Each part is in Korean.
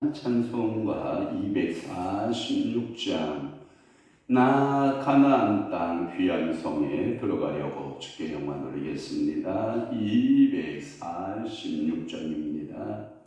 찬송가 246장. 나 가나안 땅 귀한 성에 들어가려고 주께 영광 돌리겠습니다. 246장입니다.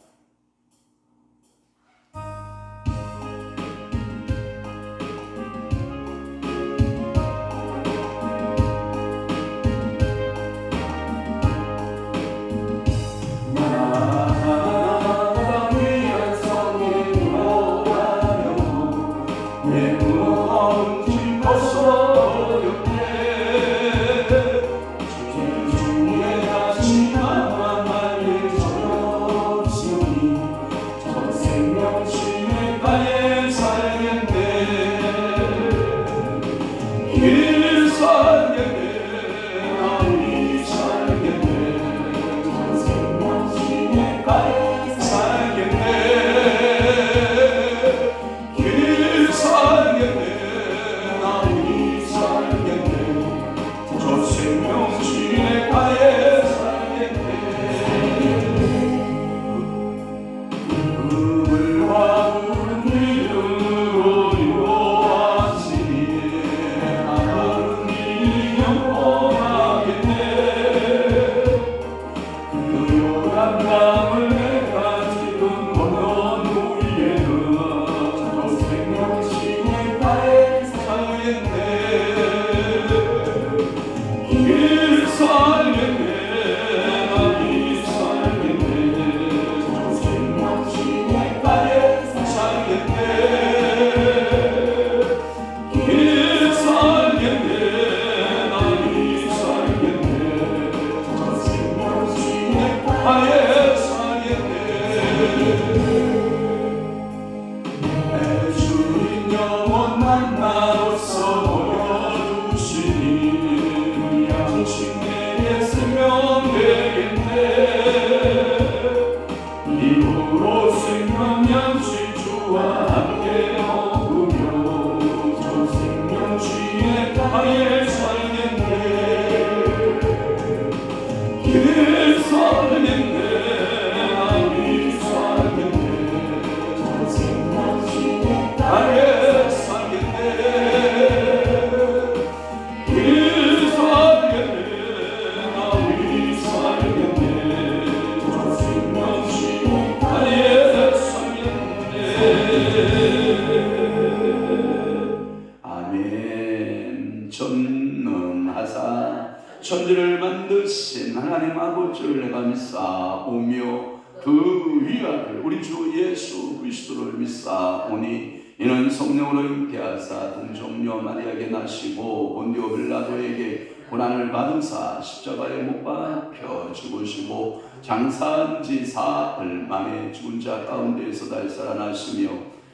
전능하사 천지를 만드신 하나님 아버지를 내가 믿사오며 그 위아들 우리 주 예수 그리스도를 믿사오니 이는 성령으로 잉태하사 동정녀 마리아에게 나시고 본디오 빌라도에게 고난을 받으사 십자가에 못 박혀 죽으시고 장사한 지 사흘 만에 죽은 자 가운데에서 다시 살아나시며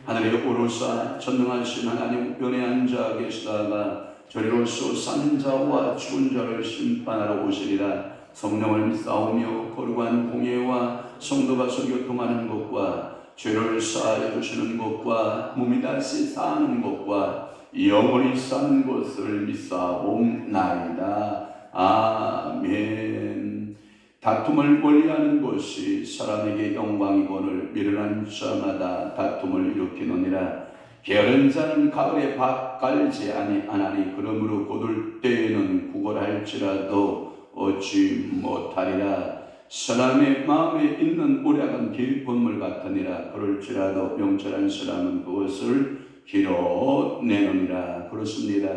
하늘에 오르사 전능하신 하나님 우편에 앉아 계시다가 저리로서 사는 자와 죽은 자를 심판하러 오시리라. 성령을 믿사오며 거룩한 공예와 성도가 교통하는 것과 죄를 사하여 주시는 것과 몸이 다시 사는 것과 영원히 사는 것을 믿사옵나이다. 아멘. 다툼을 멀리하는 것이 사람에게 영광이거늘 미련한 자마다 다툼을 일으키느니라. 게으른 자는 가을에 밭 갈지 아니하나니 그러므로 거둘 때에는 구걸할지라도 얻지 못하리라. 사람의 마음에 있는 오략은 길건물 같으니라. 그럴지라도 명철한 사람은 그것을 길어내느니라. 그렇습니다.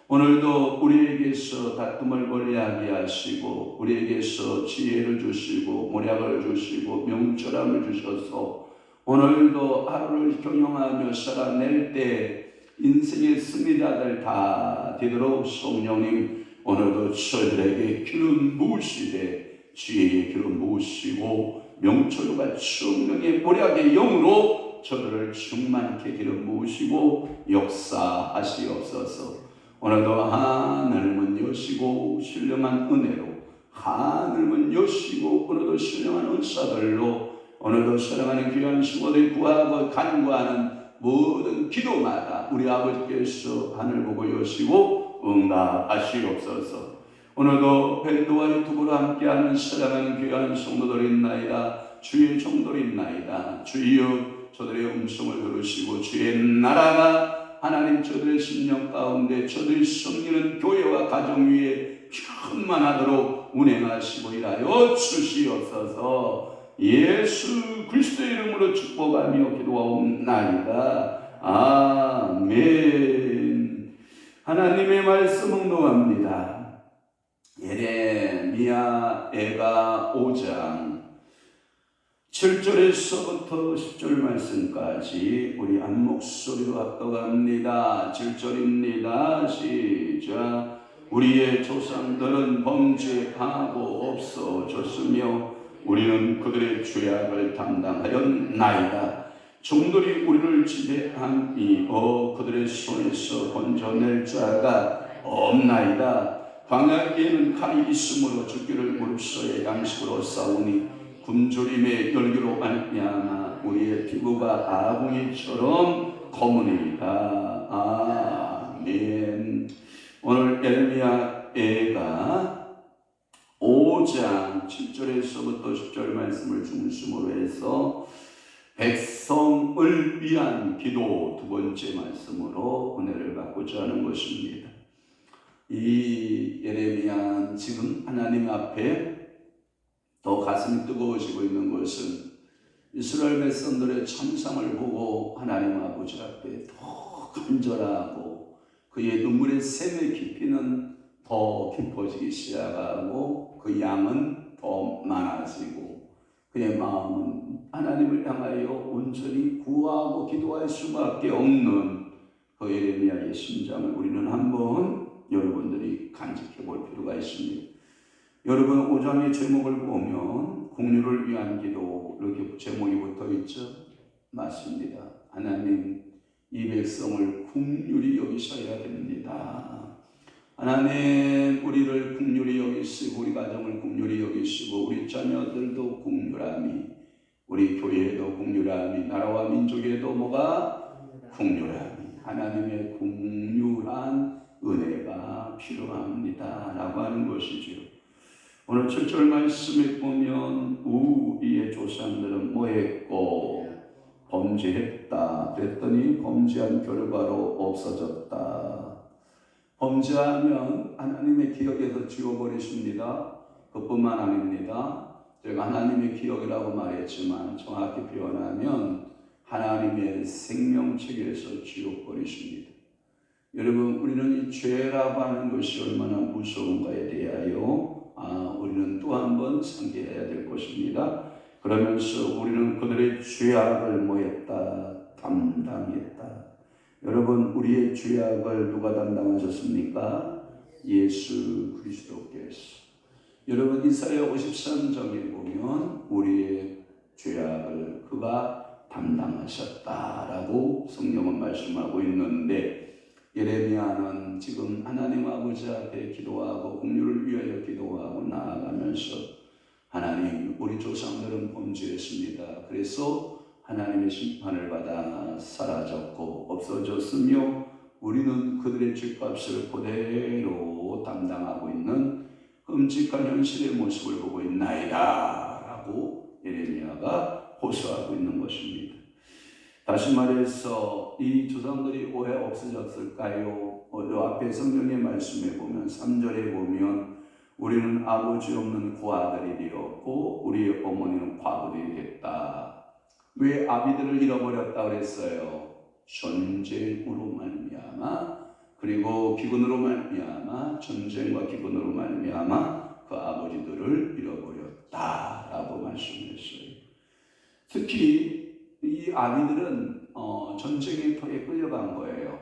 오늘도 우리에게서 다툼을 멀리하게 하시고 우리에게서 지혜를 주시고 모략을 주시고 명철함을 주셔서 오늘도 하루를 경영하며 살아낼 때 인생의 승리자들 다 되도록 성령님 오늘도 저들에게 기름 부으시되 지혜의 기름 부으시고 명철과 성령의 모략의 영으로 저들을 충만케 기름 부으시고 역사하시옵소서. 오늘도 하늘문 여시고 신령한 은혜로 하늘문 여시고 오늘도 신령한 은사들로 오늘도 사랑하는 귀한 신부들 구하고 간구하는 모든 기도마다 우리 아버지께서 하늘 보고 여시고 응답하시옵소서. 오늘도 밴드와 유튜브로 함께하는 사랑하는 귀한 성도들이 있나이다. 주의 종들이 있나이다. 주여 저들 음성을 들으시고 주의 나라가 하나님 저들의 심령 가운데 저들의 섬기는 교회와 가정 위에 충만하도록 운행하시고 일하여 주시옵소서. 예수 그리스도의 이름으로 축복하며 기도하옵나이다. 아멘. 하나님의 말씀 묵묵합니다. 예레미야 애가 5장 7절에서부터 10절 말씀까지 우리 한 목소리로 합독합니다. 7절입니다. 시작. 우리의 조상들은 범죄하고 없어졌으며 우리는 그들의 죄악을 담당하였나이다. 종들이 우리를 지배하며 그들의 손에서 건져낼 자가 없나이다. 광야에는 칼이 있으므로 죽기를 무릅쓰에 양식으로 싸우니 굶주림의 열기로 말미암아 우리의 피부가 아궁이처럼 검으니이다. 아멘. 오늘 에레미야 애가 5장 7절에서부터 10절 말씀을 중심으로 해서 백성을 위한 기도 두 번째 말씀으로 은혜를 받고자 하는 것입니다. 이 예레미야는 지금 하나님 앞에 더 가슴이 뜨거워지고 있는 것은 이스라엘 백성들의 참상을 보고 하나님 아버지 앞에 더 간절하고 그의 눈물의 샘의 깊이는 더 깊어지기 시작하고 그 양은 더 많아지고 그의 마음은 하나님을 향하여 온전히 구하고 기도할 수밖에 없는 그 예레미야의 심장을 우리는 한번 여러분들이 간직해 볼 필요가 있습니다. 여러분 5장의 제목을 보면 긍휼을 위한 기도 이렇게 제목이 붙어 있죠. 맞습니다. 하나님 이 백성을 긍휼히 여기셔야 됩니다. 하나님 우리를 긍휼히 여기시고 우리 가정을 긍휼히 여기시고 우리 자녀들도 긍휼함이 우리 교회에도 긍휼함이 나라와 민족에도 뭐가 긍휼함이 하나님의 긍휼한 은혜가 필요합니다 라고 하는 것이죠. 오늘 7절 말씀에 보면 우리의 조상들은 뭐했고 범죄했다 그랬더니 범죄한 결과로 없어졌다. 범죄하면 하나님의 기억에서 지워버리십니다. 그뿐만 아닙니다. 제가 하나님의 기억이라고 말했지만 정확히 표현하면 하나님의 생명책에서 지워버리십니다. 여러분 우리는 이 죄라고 하는 것이 얼마나 무서운가에 대하여 우리는 또 한 번 상기해야 될 것입니다. 그러면서 우리는 그들의 죄악을 뭐했다? 담당했다. 여러분 우리의 죄악을 누가 담당하셨습니까? 예수 그리스도께서. 여러분 이사야 53장에 보면 우리의 죄악을 그가 담당하셨다라고 성경은 말씀하고 있는데 예레미야는 지금 하나님 아버지 앞에 기도하고 긍휼을 위하여 기도하고 나아가면서 하나님 우리 조상들은 범죄했습니다. 그래서 하나님의 심판을 받아 사라졌고 없어졌으며 우리는 그들의 죄값을 그대로 담당하고 있는 끔찍한 현실의 모습을 보고 있나이다 라고 예레미야가 호소하고 있는 것입니다. 다시 말해서 이 조상들이 왜 없어졌을까요? 앞에 성경의 말씀에 보면 3절에 보면 우리는 아버지 없는 고아들이 되었고 우리의 어머니는 과부들이 됐다. 왜 아비들을 잃어버렸다 그랬어요? 전쟁으로 말미암아 그리고 기근으로 말미암아 전쟁과 기근으로 말미암아 그 아버지들을 잃어버렸다라고 말씀했어요. 특히 이 아비들은 전쟁의 터에 끌려간 거예요.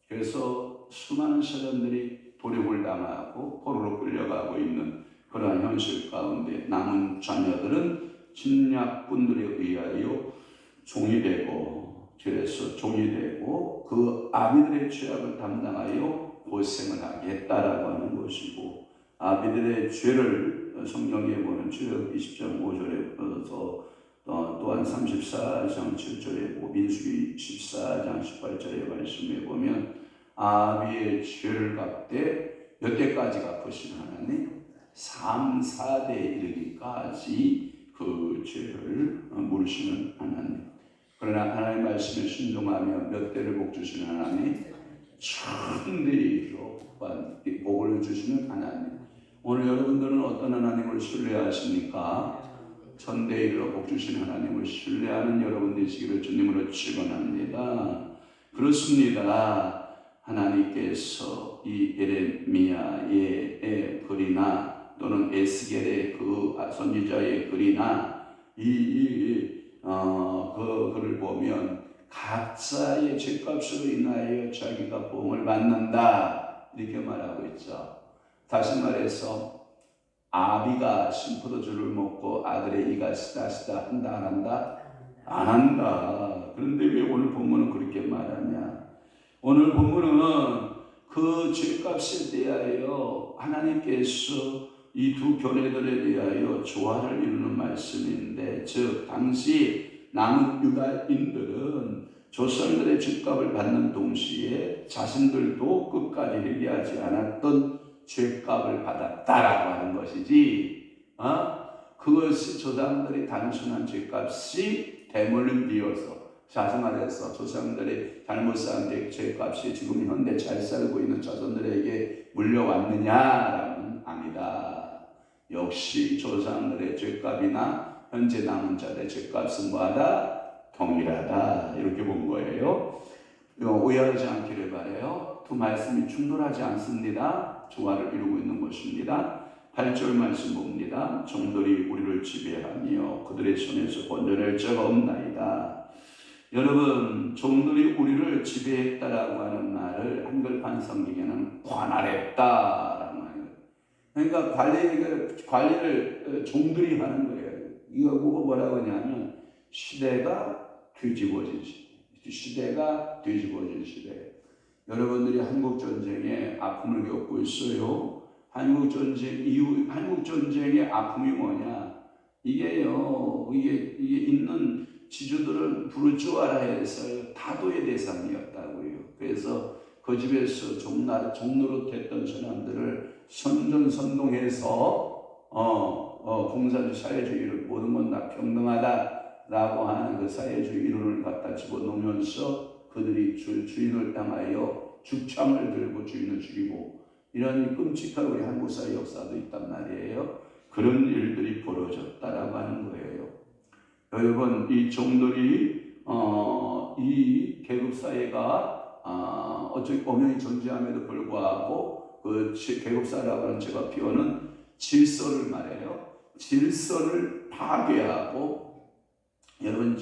그래서 수많은 사람들이 도륙을 당하고 포로로 끌려가고 있는 그러한 현실 가운데 남은 자녀들은 침략군들에 의하여 종이 되고 그래서 종이 되고 그 아비들의 죄악을 담당하여 고생을 하겠다라고 하는 것이고 아비들의 죄를 성경에 보면 출애굽 20장 5절에 보면서 또한 34장 7절에 민수기 14장 18절의 말씀에 보면 아비의 죄를 갚되 몇 대까지 갚으신 하나님? 3, 4대 이르기까지 그 죄를 물으시는 하나님. 그러나 하나님 말씀에 순종하며 몇 대를 복 주시는 하나님, 천대로 복을 주시는 하나님. 오늘 여러분들은 어떤 하나님을 신뢰하십니까? 천대일로 복 주신 하나님을 신뢰하는 여러분 되시기를 주님으로 축원합니다. 그렇습니다. 하나님께서 이 예레미야의 글이나 또는 에스겔의 그 선지자의 글이나 그 글을 보면 각자의 죄값으로 인하여 자기가 보응을 받는다 이렇게 말하고 있죠. 다시 말해서 아비가 심포도주를 먹고 아들의 이가 시다시다 한다 안 한다? 안 한다. 그런데 왜 오늘 본문은 그렇게 말하냐? 오늘 본문은 그 죄값에 대하여 하나님께서 이 두 교회들에 대하여 조화를 이루는 말씀인데, 즉 당시 남은 유다인들은 조상들의 죄값을 받는 동시에 자신들도 끝까지 회개하지 않았던 죄값을 받았다라고 하는 것이지, 그것이 조상들이 단순한 죄값이 대물림 되어서 자성하여서 조상들이 잘못 쌓은 죄값이 지금 현대 잘 살고 있는 자손들에게 물려왔느냐라는 아니다. 역시 조상들의 죄값이나 현재 남은 자들의 죄값은 뭐하다? 동일하다. 이렇게 본 거예요. 오해하지 않기를 바라요. 두 말씀이 충돌하지 않습니다. 조화를 이루고 있는 것입니다. 8절 말씀 봅니다. 종들이 우리를 지배하며 그들의 손에서 건져낼 자가 없나이다. 여러분, 종들이 우리를 지배했다라고 하는 말을 한글판 성경에는 관할했다라는 말이에요. 그러니까 관리를 종들이 하는 거예요. 이거 뭐라고 하냐면 시대가 뒤집어진 시대. 여러분들이 한국전쟁에 아픔을 겪고 있어요. 한국전쟁의 아픔이 뭐냐? 이게 있는 지주들은 부르주아라에서 다도의 대상이었다고요. 그래서 그 집에서 종노릇했던 사람들을 선동해서 공산주의 사회주의를 모든 건 다 평등하다라고 하는 그 사회주의 이론을 갖다 집어넣으면서 그들이 주인을 향하여 죽창을 들고 주인을 죽이고, 이런 끔찍한 우리 한국 사회 역사도 있단 말이에요. 그런 일들이 벌어졌다라고 하는 거예요. 여러분, 이 종들이 이 계급 사회가 어쩌기 엄연히 존재함에도 불구하고 그 계급 사회라고 하는 제가 피우는 질서를 말해요. 질서를 파괴하고, 여러분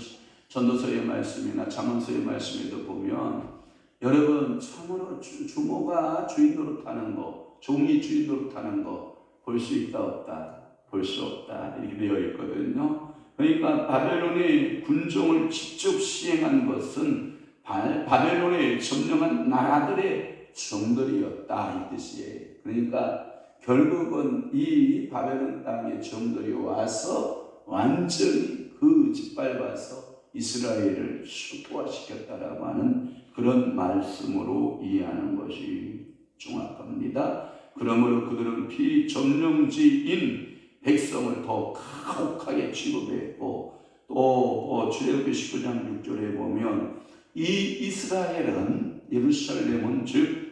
전도서의 말씀이나 잠언서의 말씀에도 보면 여러분 참으로 주모가 주인 노릇하는 거, 종이 주인 노릇하는 거 볼 수 있다 없다? 볼 수 없다 이렇게 되어 있거든요. 그러니까 바벨론의 군종을 직접 시행한 것은 바벨론에 점령한 나라들의 종들이었다 이 뜻이에요. 그러니까 결국은 이 바벨론 땅의 종들이 와서 완전히 그 짓밟아서 이스라엘을 수토화시켰다라고 하는 그런 말씀으로 이해하는 것이 정확합니다. 그러므로 그들은 피점령지인 백성을 더 가혹하게 취급했고, 또 출애굽기 19장 6절에 보면 이 이스라엘은, 예루살렘은 즉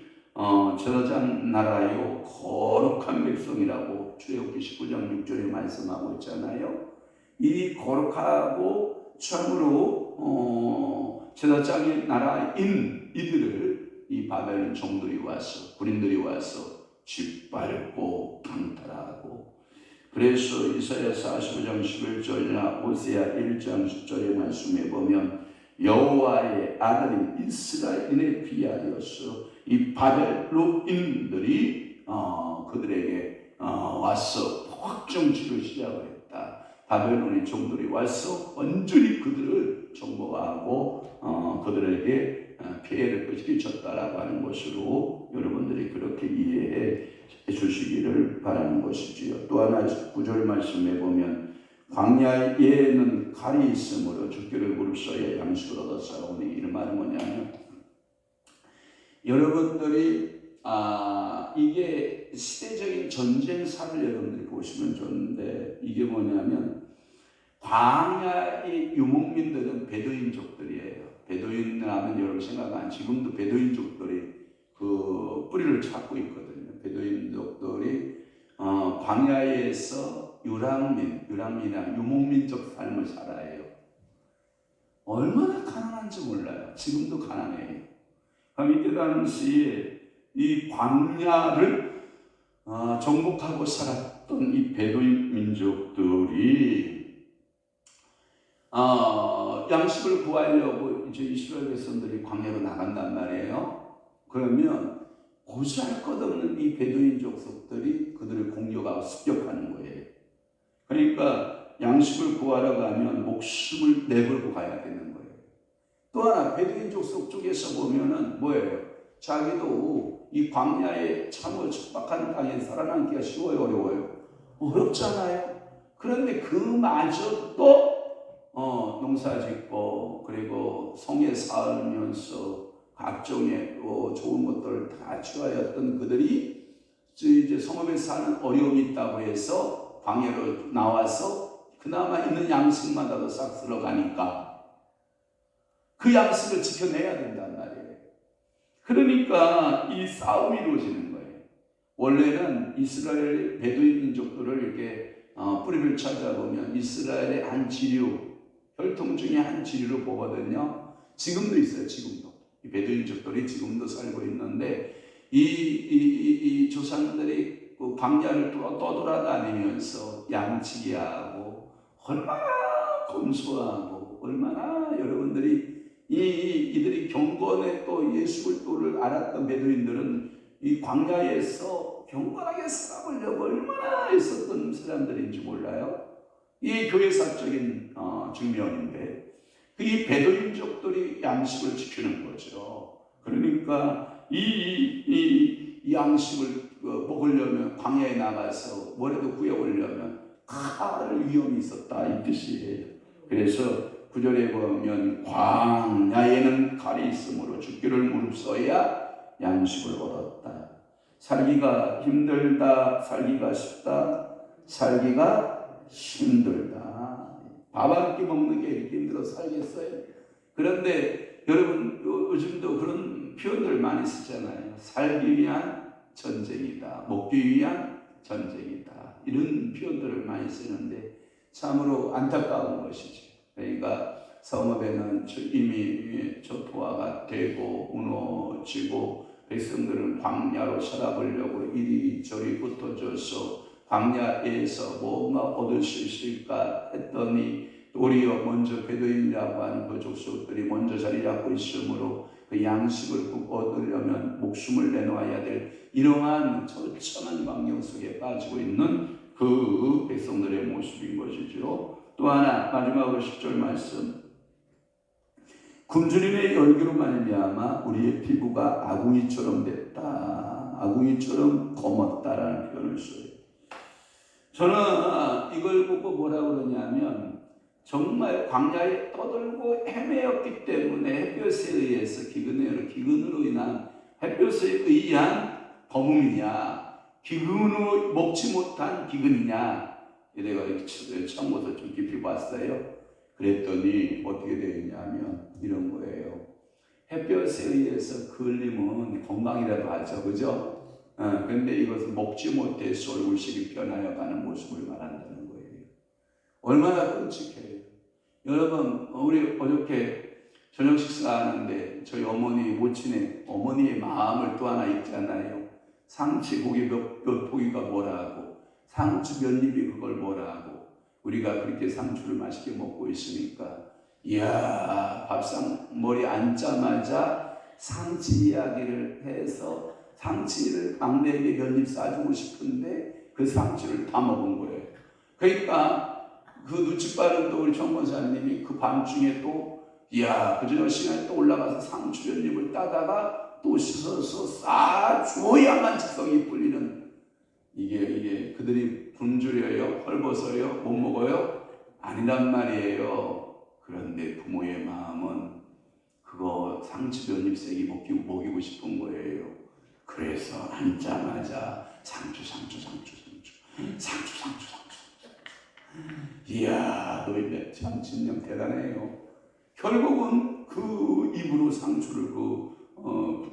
제사장 나라요 거룩한 백성이라고 출애굽기 19장 6절에 말씀하고 있잖아요. 이 거룩하고 참으로 제사장의 나라인 이들을 이 바벨론 종들이 와서, 군인들이 와서 짓밟고 강탈하고, 그래서 이사야 45장 11절이나 호세아 1장 10절의 말씀에 보면 여호와의 아들인 이스라엘에 비하여서 이 바벨론인들이 그들에게 와서 확정치를 시작을 했다. 바벨론의 종들이 와서 완전히 그들을 정복하고 그들에게 피해를 끼쳤다라고 하는 것으로 여러분들이 그렇게 이해해 주시기를 바라는 것이지요. 또 하나 9절 말씀에 보면 광야에는 칼이 있으므로 죽기를 무릅써야 양식을 얻어 싸우니, 이런 말은 뭐냐면 여러분들이 이게 시대적인 전쟁사를 여러분들이 보시면 좋은데, 이게 뭐냐면 광야의 유목민들은 베두인족들이에요. 베두인 하면 여러분 생각하면 지금도 베두인족들이 그 뿌리를 찾고 있거든요. 베두인족들이 광야에서 유랑민이나 유목민적 삶을 살아요. 얼마나 가난한지 몰라요. 지금도 가난해요. 그럼 이때 당시에 이 광야를 정복하고 살았던 이 베두인 민족들이 양식을 구하려고 이제 이스라엘 백성들이 광야로 나간단 말이에요. 그러면 고수할 것 없는 이 베두인 족속들이 그들을 공격하고 습격하는 거예요. 그러니까 양식을 구하러 가면 목숨을 내걸고 가야 되는 거예요. 또 하나 베두인 족속 쪽에서 보면은 뭐예요? 자기도 이 광야에 참을 척박한 땅에 살아남기가 쉬워요, 어려워요? 어렵잖아요. 그런데 그마저도 농사짓고 그리고 성에 살면서 각종의 좋은 것들을 다 취하였던 그들이 이제 성읍에 사는 어려움이 있다고 해서 광야로 나와서 그나마 있는 양식마다도 싹 쓸어가니까 그 양식을 지켜내야 된단 말이에요. 그러니까 이 싸움이 이루어지는 거예요. 원래는 이스라엘 베두인 민족들을 이렇게 뿌리를 찾아보면 이스라엘의 한 지류, 혈통 중에 한 지류로 보거든요. 지금도 있어요. 지금도 이 베두인족들이 지금도 살고 있는데 이 조상들이 그 광야를 떠돌아다니면서 양치기 하고 얼마나 검소하고 얼마나 여러분들이 이들이 경건의 또 예수를 또를 알았던 베두인들은 이 광야에서 경건하게 살아보려고 얼마나 애썼던 사람들인지 몰라요. 이 교회사적인 측면인데 이 베두인족들이 양식을 지키는 거죠. 그러니까 이 양식을 먹으려면 광야에 나가서 뭐라도 구해오려면 칼을 위험이 있었다 이 뜻이에요. 그래서 9절에 보면 광야에는 칼이 있으므로 죽기를 무릅써야 양식을 얻었다. 살기가 힘들다, 살기가 쉽다, 살기가 힘들다. 밥 한 끼 먹는 게 이렇게 힘들어서 살겠어요? 그런데 여러분 요즘도 그런 표현들 많이 쓰잖아요. 살기 위한 전쟁이다, 먹기 위한 전쟁이다, 이런 표현들을 많이 쓰는데 참으로 안타까운 것이죠. 그러니까 성읍에는 이미 초토화가 되고 무너지고 백성들은 광야로 살아보려고 이리저리 흩어져서 광야에서 뭔가 얻을 수 있을까 했더니 도리어 먼저 베두인이라고 하는 그 족속들이 먼저 자리 잡고 있으므로 그 양식을 꼭 얻으려면 목숨을 내놓아야 될 이러한 처참한 광경 속에 빠지고 있는 그 백성들의 모습인 것이죠. 또 하나 마지막으로 10절 말씀, 굶주림의 열기로 말미암아 우리의 피부가 아궁이처럼 됐다, 아궁이처럼 검었다라는 표현을 써요. 저는 이걸 보고 뭐라 그러냐면 정말 광야에 떠들고 헤매었기 때문에 햇볕에 의해서 기근으로 인한 햇볕에 의한 검음이냐, 기근으로 먹지 못한 기근이냐, 내가 처음부터 좀 깊이 봤어요. 그랬더니 어떻게 되었냐면 이런 거예요. 햇볕에 의해서 그을림은 건강이라도 하죠, 그죠? 그런데 이것은 먹지 못해서 얼굴색이 변하여 가는 모습을 말한다는 거예요. 얼마나 끔찍해요. 여러분, 우리 어저께 저녁 식사하는데 저희 모친의 어머니의 마음을 또 하나 읽잖아요. 상치 고기 몇 포기가 뭐라 하고 상추 몇 입이 그걸 뭐라 하고 우리가 그렇게 상추를 맛있게 먹고 있으니까 이야, 밥상 머리 앉자마자 상치 이야기를 해서 상치를 막내에게 몇 입 싸주고 싶은데 그 상치를 다 먹은 거예요. 그러니까 그 눈치 빠른 또 우리 정권사님이 그 밤중에 또 이야, 그 저녁 시간에 또 올라가서 상추 몇 입을 따다가 또 씻어서 싸줘야만 직성이 풀리는 이게 그들이 굶주려요? 헐벗어요? 못 먹어요? 아니란 말이에요. 그런데 부모의 마음은 그거 상추 몇 잎새기 먹이고 싶은 거예요. 그래서 앉자마자 상추. 이야, 너희들 참 진정 대단해요. 결국은 그 입으로 상추를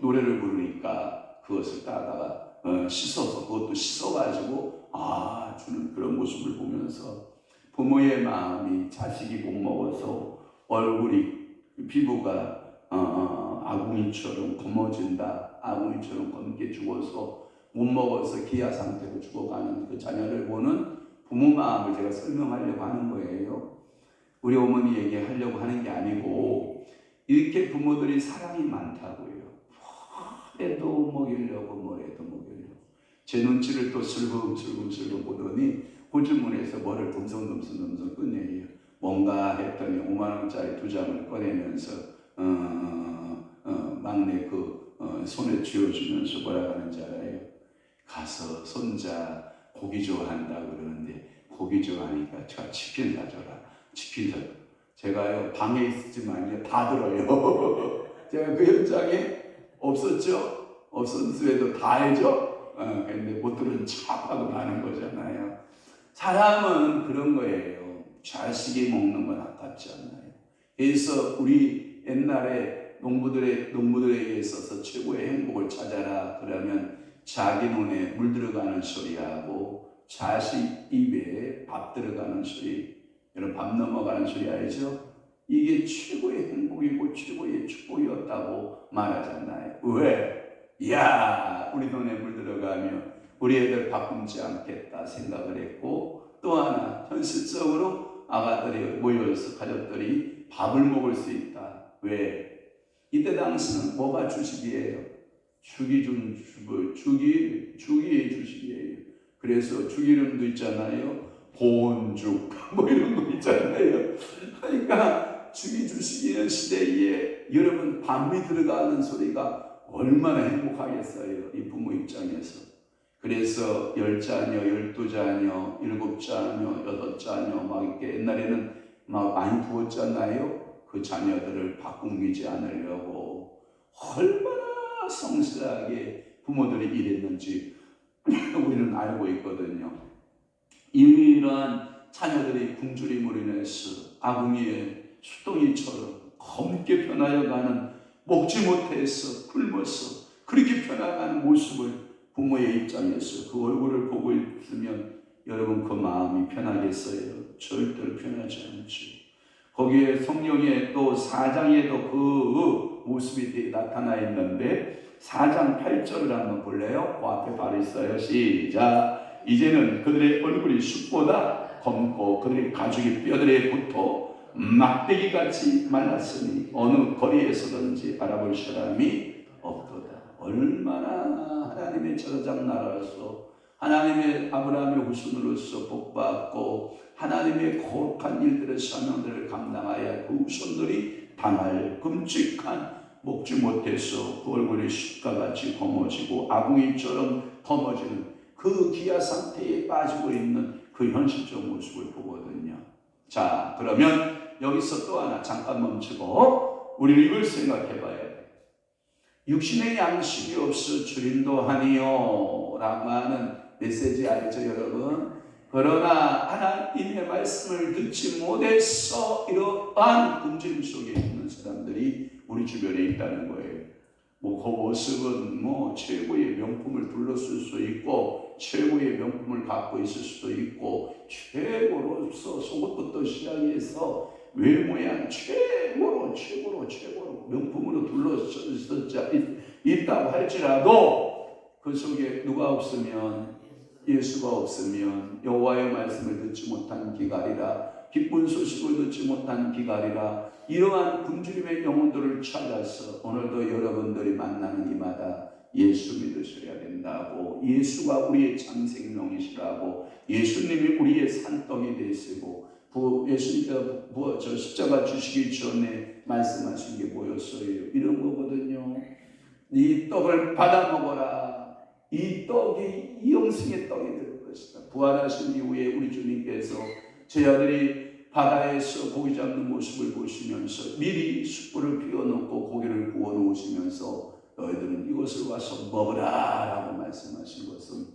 노래를 부르니까 그것을 따다가 씻어서 그것도 씻어가지고 주는 그런 모습을 보면서 부모의 마음이 자식이 못 먹어서 얼굴이 피부가 아궁이처럼 검어진다. 아궁이처럼 검게 죽어서 못 먹어서 기아 상태로 죽어가는 그 자녀를 보는 부모 마음을 제가 설명하려고 하는 거예요. 우리 어머니에게 하려고 하는 게 아니고 이렇게 부모들이 사랑이 많다고요. 뭐래도 먹이려고 뭐래도 먹이려고. 제 눈치를 또 슬금슬금 보더니 호주문에서 뭐를 듬성듬성 꺼내요. 뭔가 했더니 5만 원짜리 2장을 꺼내면서 막내 손에 쥐어주면서 뭐라 하는지 알아요? 가서 손자 고기 좋아한다 그러는데 고기 좋아하니까 저 치킨 사줘라. 치킨 사줘. 제가요 방에 있었지만 다 들어요. 제가 그 현장에 없었죠? 없었음에도 다 해줘? 근데 못 들은 척하고 가는 거잖아요. 사람은 그런 거예요. 자식이 먹는 건 아깝지 않나요? 그래서 우리 옛날에 농부들에게 있어서 최고의 행복을 찾아라 그러면 자기 눈에 물 들어가는 소리하고 자식 입에 밥 들어가는 소리, 여러분 밥 넘어가는 소리 알죠? 이게 최고의 행복이고 최고의 축복이었다고 말하잖아요. 왜? 야, 우리 눈에 물 들어가면 우리 애들 밥 굶지 않겠다 생각을 했고, 또 하나 현실적으로 아가들이 모여서 가족들이 밥을 먹을 수 있다. 왜? 이때 당시는 뭐가 주식이에요? 죽이 주식이에요. 그래서 죽 이름도 있잖아요. 본죽 뭐 이런 거 있잖아요. 그러니까 죽이 주식이는 시대에 여러분 밤이 들어가는 소리가 얼마나 행복하겠어요. 이 부모 입장에서. 그래서 10자녀, 12자녀, 7자녀, 8자녀 막 이렇게 옛날에는 막 많이 부었잖아요. 그 자녀들을 바꾸지 않으려고 얼마나 성실하게 부모들이 일했는지 우리는 알고 있거든요. 이러한 자녀들이 굶주림으로 인해서 아궁이의 수동이처럼 검게 변하여가는 먹지 못해서 굶어서 그렇게 변화가는 모습을 부모의 입장에서 그 얼굴을 보고 있으면 여러분 그 마음이 편하겠어요? 절대로 편하지 않죠. 거기에 성경에 또 4장에도 그 모습이 나타나 있는데 4장 8절을 한번 볼래요? 그 앞에 바로 있어요. 시작. 이제는 그들의 얼굴이 숯보다 검고 그들의 가죽이 뼈들에 붙어 막대기같이 말랐으니 어느 거리에서든지 알아볼 사람이 없도다. 얼마나 하나님의 저장 나라로서 하나님의 아브라함의 후손으로서 복받고 하나님의 거룩한 일들의 사명들을 감당하여 그 후손들이 당할 끔찍한 먹지 못해서 그 얼굴이 숯과같이 검어지고 아궁이처럼 검어지는 그 기아 상태에 빠지고 있는 그 현실적 모습을 보거든요. 자, 그러면 여기서 또 하나 잠깐 멈추고 우리는 이걸 생각해 봐야 돼요. 육신의 양식이 없어 주림도 하니요 라고 하는 메시지 알죠 여러분? 그러나 하나님의 말씀을 듣지 못해서 이러한 굶주림 속에 있는 사람들이 우리 주변에 있다는 거예요. 그 모습은 최고의 명품을 둘러쓸 수 있고 최고의 명품을 갖고 있을 수도 있고 최고로서 속옷부터 시작해서 외모양 최고로 명품으로 둘러싸여 있다고 할지라도 그 속에 누가 없으면 예수가 없으면 여호와의 말씀을 듣지 못한 기갈이라 기쁜 소식을 듣지 못한 기갈이라 이러한 굶주림의 영혼들을 찾아서 오늘도 여러분들이 만나는 이마다 예수 믿으셔야 된다고 예수가 우리의 참 생명이시라고 예수님이 우리의 산떡이 되시고 예수님께서 십자가 주시기 전에 말씀하신 게 뭐였어요? 이런 거거든요. 이 떡을 받아 먹어라. 이 떡이 영생의 떡이 될 것이다. 부활하신 이후에 우리 주님께서 제 아들이 바다에서 고기 잡는 모습을 보시면서 미리 숯불을 피워놓고 고기를 구워 놓으시면서 너희들은 이것을 와서 먹으라 라고 말씀하신 것은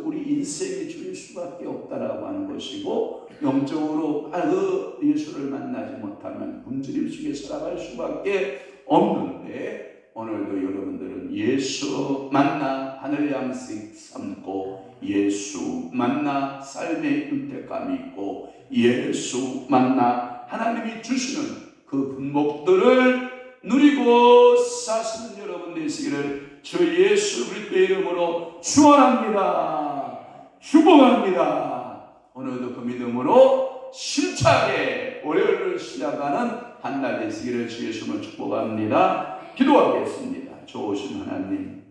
우리 인생이 주일 수밖에 없다라고 하는 것이고, 영적으로 그 예수를 만나지 못하면 굶주림 속에 살아갈 수밖에 없는데, 오늘도 여러분들은 예수 만나 하늘 양식 삼고, 예수 만나 삶의 윤택감이 있고, 예수 만나 하나님이 주시는 그 분복들을 누리고 사시는 여러분 되시기를 주 예수 그리스도의 이름으로 축원합니다. 축복합니다. 오늘도 그 믿음으로 힘차게 월요일을 시작하는 한 날 되시기를 주 예수님을 축복합니다. 기도하겠습니다. 좋으신 하나님,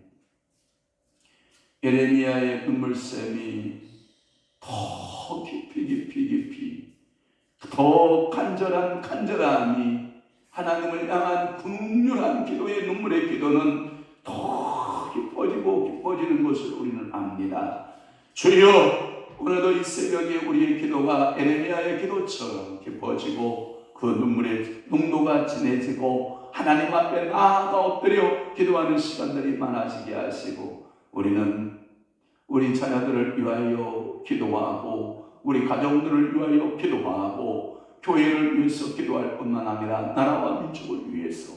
예레미야의 눈물샘이 더 깊이 더 간절함이 하나님을 향한 긍휼한 기도의 눈물의 기도는 더 깊어지는 것을 우리는 압니다. 주여, 오늘도 이 새벽에 우리의 기도가 예레미야의 기도처럼 깊어지고 그 눈물의 농도가 진해지고 하나님 앞에 나아가 엎드려 기도하는 시간들이 많아지게 하시고, 우리는 우리 자녀들을 위하여 기도하고 우리 가정들을 위하여 기도하고 교회를 위해서 기도할 뿐만 아니라 나라와 민족을 위해서,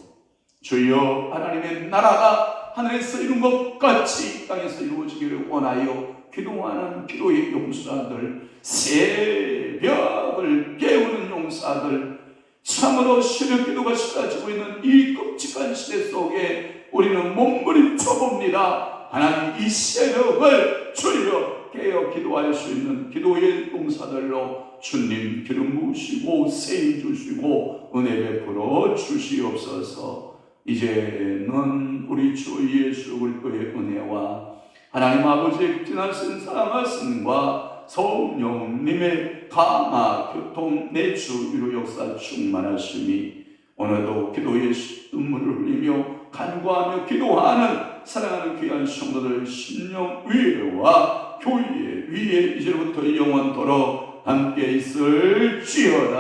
주여 하나님의 나라가 하늘에서 이룬 것 같이 땅에서 이루어지기를 원하여 기도하는 기도의 용사들, 새벽을 깨우는 용사들, 참으로 새벽 기도가 쏟아지고 있는 이 끔찍한 시대 속에 우리는 몸부림쳐 봅니다. 하나님, 이 새벽을 주여 깨어 기도할 수 있는 기도의 용사들로 주님 기름 부으시고 세임 주시고 은혜 베풀어 주시옵소서. 이제는 우리 주 예수 그리스도의 은혜와 하나님 아버지의 지나신 사랑하심과 성령님의 감화 교통 내주 위로 역사 충만하심이 오늘도 기도의 눈물을 흘리며 간구하며 기도하는 사랑하는 귀한 성도들 심령 위에와 교회 위에 이제부터 영원토록 함께 있을지어다.